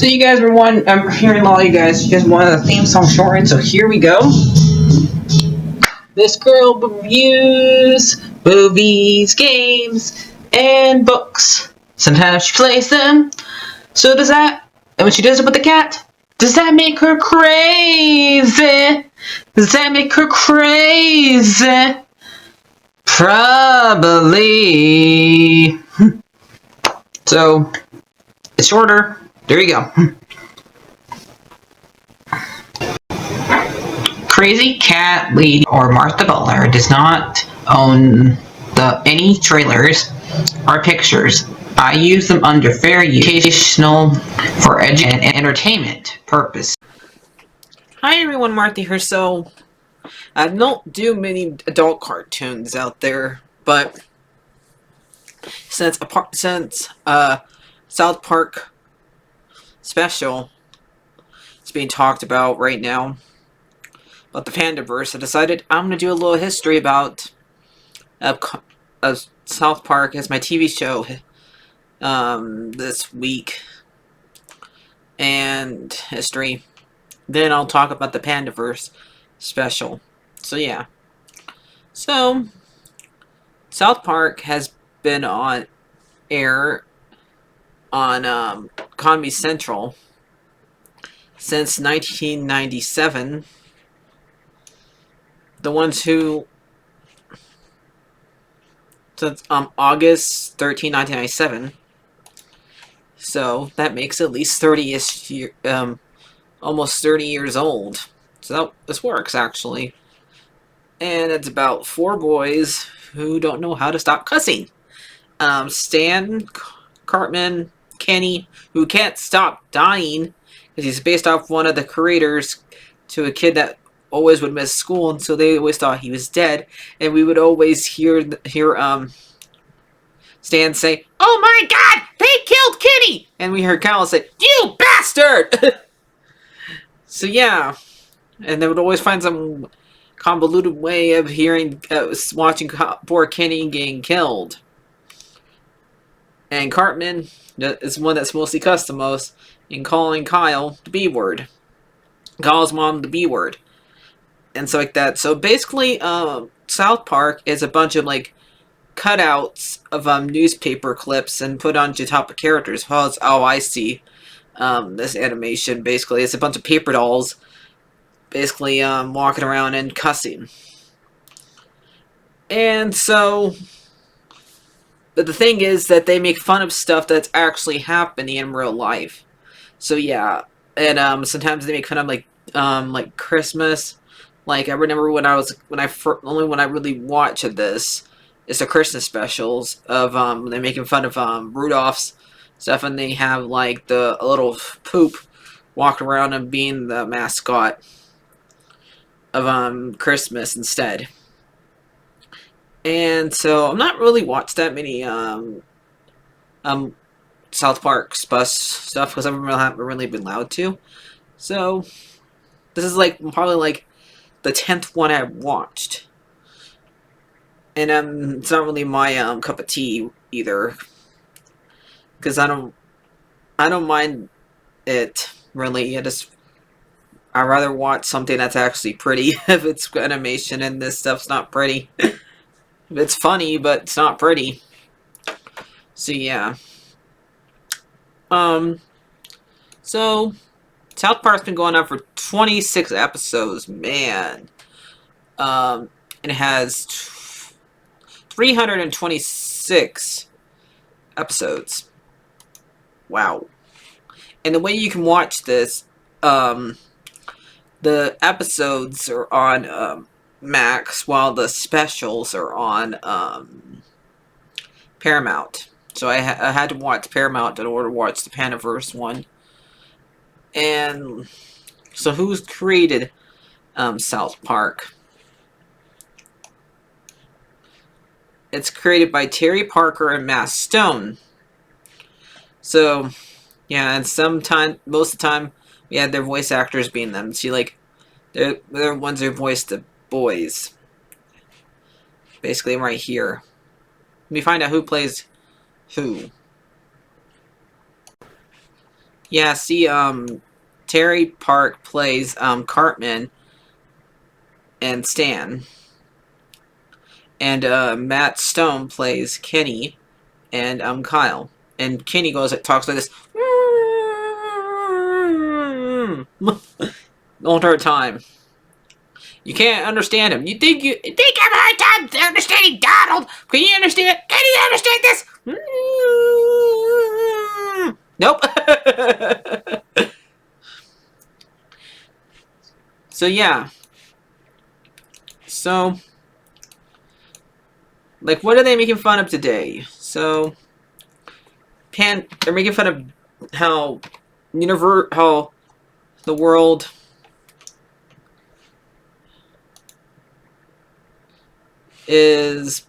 So you guys were one. I'm hearing a lot of you guys wanted a theme song shortened. So here we go. This girl reviews movies, games, and books. Sometimes she plays them. So does that. And when she does it with the cat, does that make her crazy? Does that make her crazy? Probably. So it's shorter. There you go. Crazy Cat Lady or Martha Butler does not own any trailers or pictures. I use them under fair use, educational, for and entertainment purpose. Hi everyone, Martha here. So, I don't do many adult cartoons out there, but since South Park special is being talked about right now, about the Pandaverse, I decided I'm going to do a little history about South Park as my TV show this week, and history. Then I'll talk about the Pandaverse special. So yeah. So, South Park has been on air on Comedy Central since 1997. The ones who since August 13, 1997. So that makes at least 30-ish year, almost 30 years old. So this works actually. And it's about four boys who don't know how to stop cussing. Stan, Cartman, Kenny, who can't stop dying because he's based off one of the creators to a kid that always would miss school, and so they always thought he was dead. And we would always hear Stan say, "Oh my God, they killed Kenny!" And we heard Kyle say, "You bastard!" So yeah, and they would always find some convoluted way of watching poor Kenny getting killed. And Cartman is one that's mostly cussed the most in calling Kyle the B word. Kyle's mom the B word. And so like that. So basically, South Park is a bunch of like cutouts of newspaper clips and put onto top of characters. Well, that's how I see this animation. Basically, it's a bunch of paper dolls basically walking around and cussing. And so, but the thing is that they make fun of stuff that's actually happening in real life. So yeah, and sometimes they make fun of like Christmas. Like I remember when I really watched this is the Christmas specials of they're making fun of Rudolph's stuff, and they have like a little poop walking around and being the mascot of Christmas instead. And so I'm not really watched that many South Park's bus stuff because I haven't really been allowed to. So this is like probably like the 10th one I've watched, and it's not really my cup of tea either, because I don't mind it really. I rather watch something that's actually pretty if it's animation and this stuff's not pretty. It's funny, but it's not pretty. So yeah. So South Park's been going on for 26 episodes, man. It has 326 episodes. Wow. And the way you can watch this, the episodes are on Max, while the specials are on Paramount. So I had to watch Paramount in order to watch the Panaverse one. And so who's created South Park? It's created by Terry Parker and Matt Stone. So, yeah, and most of the time, we had their voice actors being them. See, like, they're the ones who voiced the boys. Basically, right here. Let me find out who plays who. Yeah, see, Terry Park plays Cartman and Stan, and Matt Stone plays Kenny and Kyle. And Kenny talks like this the entire time. You can't understand him. You think I'm hard time understanding Donald? Can you understand? Can you understand this? Nope. So yeah. So like, what are they making fun of today? So they're making fun of how how the world is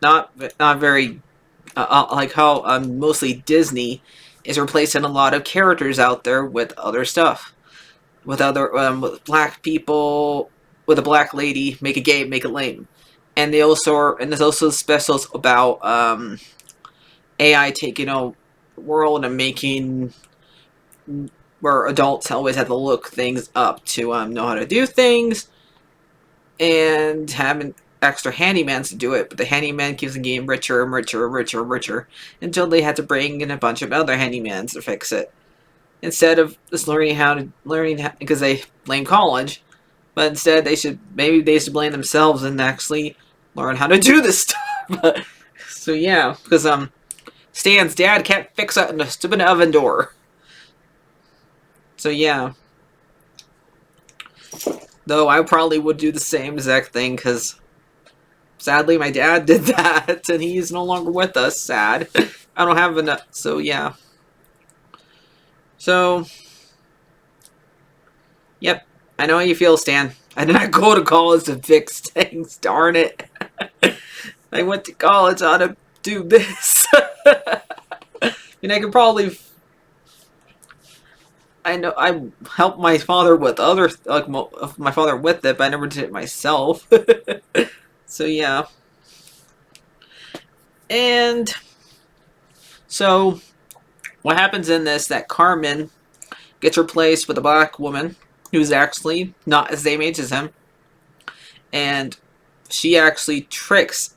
not very like how mostly Disney is replacing a lot of characters out there with other stuff, with black people, with a black lady, make it gay, make it lame, and there's also specials about AI taking over the world and making where adults always have to look things up to know how to do things, and having extra handymans to do it, but the handyman keeps the game richer and richer and richer and richer until they had to bring in a bunch of other handymans to fix it. Instead of just because they blame college, but instead they should blame themselves and actually learn how to do this stuff. So yeah, because Stan's dad can't fix a stupid oven door. So yeah. Though I probably would do the same exact thing, because sadly my dad did that, and he's no longer with us, sad. I don't have enough, so yeah. So, yep, I know how you feel, Stan. I did not go to college to fix things, darn it. I went to college on to do this. I mean, I could probably... I know I helped my father with my father with it, but I never did it myself. So yeah. And so what happens in this, that Carmen gets replaced with a black woman who's actually not the same age as him, and she actually tricks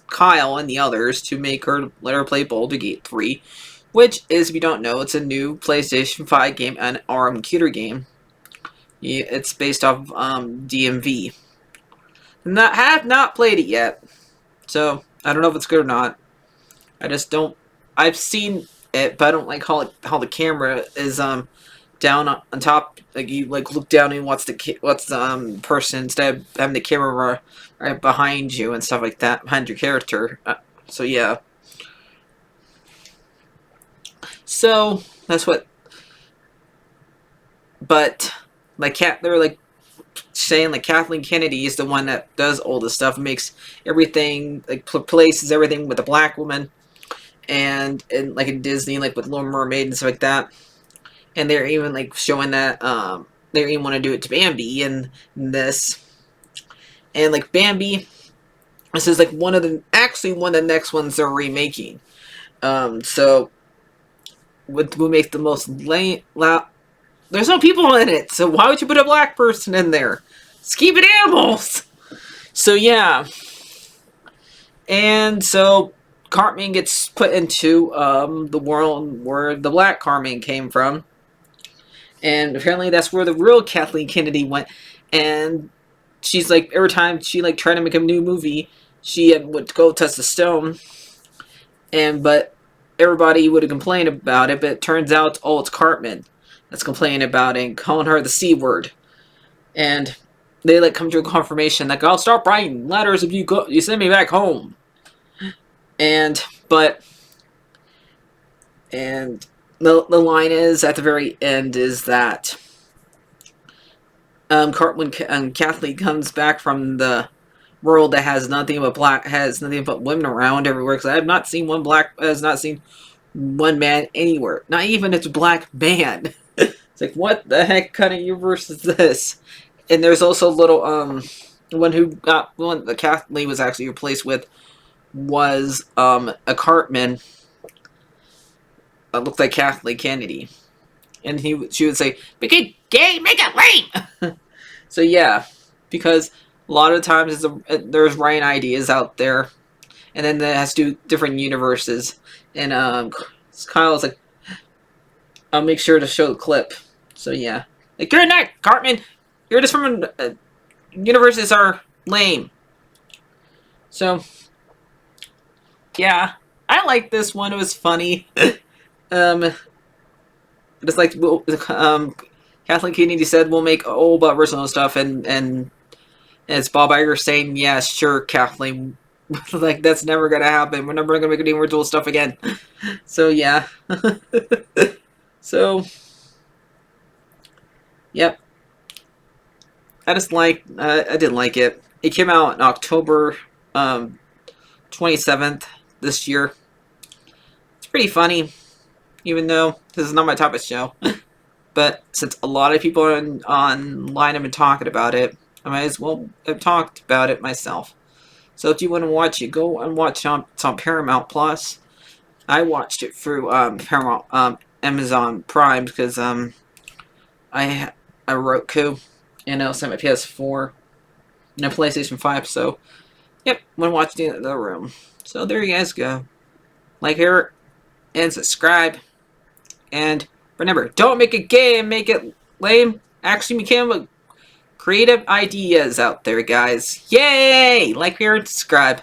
Kyle and the others to let her play Boulder Gate 3, which is, if you don't know, it's a new PlayStation 5 game and ARM computer game. It's based off DMV. Have not played it yet, so I don't know if it's good or not. I just don't. I've seen it, but I don't like how the camera is down on top. Like, you look down and watch the person instead of having the camera right behind you and stuff like that, behind your character. So yeah. So that's what. But they're like saying like Kathleen Kennedy is the one that does all this stuff, makes everything, like places everything with a black woman, and like in Disney, like with Little Mermaid and stuff like that. And they're even like showing that they even want to do it to Bambi in this, and like Bambi, this is like one of the next ones they're remaking. So what would make the most loud? There's no people in it, so why would you put a black person in there? Just keep it animals. So yeah, and so Cartman gets put into the world where the black Cartman came from, and apparently that's where the real Kathleen Kennedy went. And she's like, every time she like tried to make a new movie, she would go touch the stone, but everybody would complain about it. But it turns out, oh, it's Cartman that's complaining about it and calling her the C word. And they like come to a confirmation like, I'll start writing letters if you send me back home. And the line is at the very end is that when Kathleen comes back from the world that has nothing but women around everywhere, because I have not seen one man anywhere, not even its black man. It's like, what the heck kind of universe is this? And there's also little one that Kathleen was actually replaced with was a Cartman looked like Kathleen Kennedy, and she would say, "Make it gay, make it lame." So yeah, because a lot of times there's writing ideas out there, and then it has to do different universes. And Kyle's like, I'll make sure to show the clip. So yeah, like you're not Cartman. You're just from universes are lame. So yeah, I like this one. It was funny. Just like Kathleen Kennedy said, we'll make all about original stuff, and it's Bob Iger saying, "Yeah, sure, Kathleen." Like that's never gonna happen. We're never gonna make any original stuff again. So yeah. So yep. I didn't like it. It came out in October 27th this year. It's pretty funny, even though this is not my type of show. But since a lot of people online have been talking about it, I might as well have talked about it myself. So if you want to watch it, go and watch it. It's on Paramount Plus. I watched it through Paramount Amazon Prime because I Roku and I also have my PS4 and a PlayStation 5. So yep, I'm gonna watch it in the room. So there you guys go. Like, share, and subscribe. And remember, don't make it gay and make it lame. Actually become creative ideas out there, guys. Yay! Like, share, and subscribe.